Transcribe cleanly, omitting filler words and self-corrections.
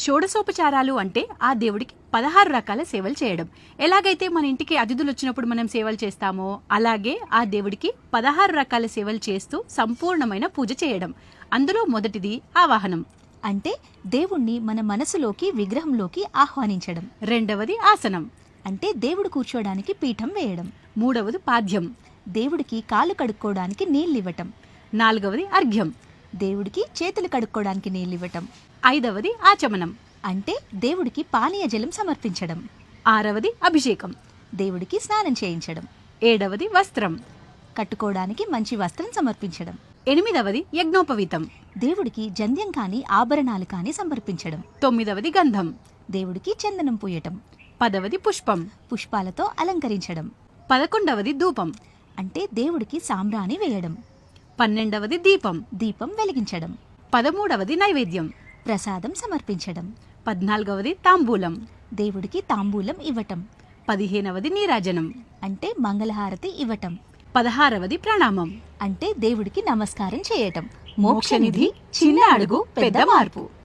షోడశోపచారాలు అంటే ఆ దేవుడికి 16 రకాల సేవలు చేయడం. ఎలాగైతే మన ఇంటికి అతిథులు వచ్చినప్పుడు మనం సేవలు చేస్తామో అలాగే ఆ దేవుడికి 16 రకాల సేవలు చేస్తూ సంపూర్ణమైన పూజ చేయడం. అందులో మొదటిది ఆవాహనం, అంటే దేవుణ్ణి మన మనసులోకి విగ్రహంలోకి ఆహ్వానించడం. రెండవది ఆసనం, అంటే దేవుడు కూర్చోడానికి పీఠం వేయడం. మూడవది పాద్యం, దేవుడికి కాలు కడుక్కోవడానికి నీళ్ళివ్వటం. నాలుగవది అర్ఘ్యం, దేవుడికి చేతులు కడుక్కోవడానికి నీళ్ళివ్వటం. ఐదవది ఆచమనం, అంటే దేవుడికి పానీయ జలం సమర్పించడం. ఆరవది అభిషేకం, దేవుడికి స్నానం చేయించడం. ఏడవది వస్త్రం, కట్టుకోవడానికి మంచి వస్త్రం సమర్పించడం. ఎనిమిదవది యజ్ఞోపవీతం, దేవుడికి జంధ్యం కాని ఆభరణాలు కాని సమర్పించడం. తొమ్మిదవది గంధం, దేవుడికి చందనం పూయటం. పదవది పుష్పం, పుష్పాలతో అలంకరించడం. 11వది ధూపం, అంటే దేవుడికి సాంబ్రాణి వేయడం. 12వది దీపం, దీపం వెలిగించడం. 13వది నైవేద్యం, ప్రసాదం సమర్పించడం. 14వది తాంబూలం, దేవుడికి తాంబూలం ఇవ్వటం. 15వది నీరాజనం, అంటే మంగళహారతి ఇవ్వటం. 16వది ప్రణామం, అంటే దేవుడికి నమస్కారం చేయటం. మోక్షనిధి చిన్న అడుగు పెద్ద మార్పు.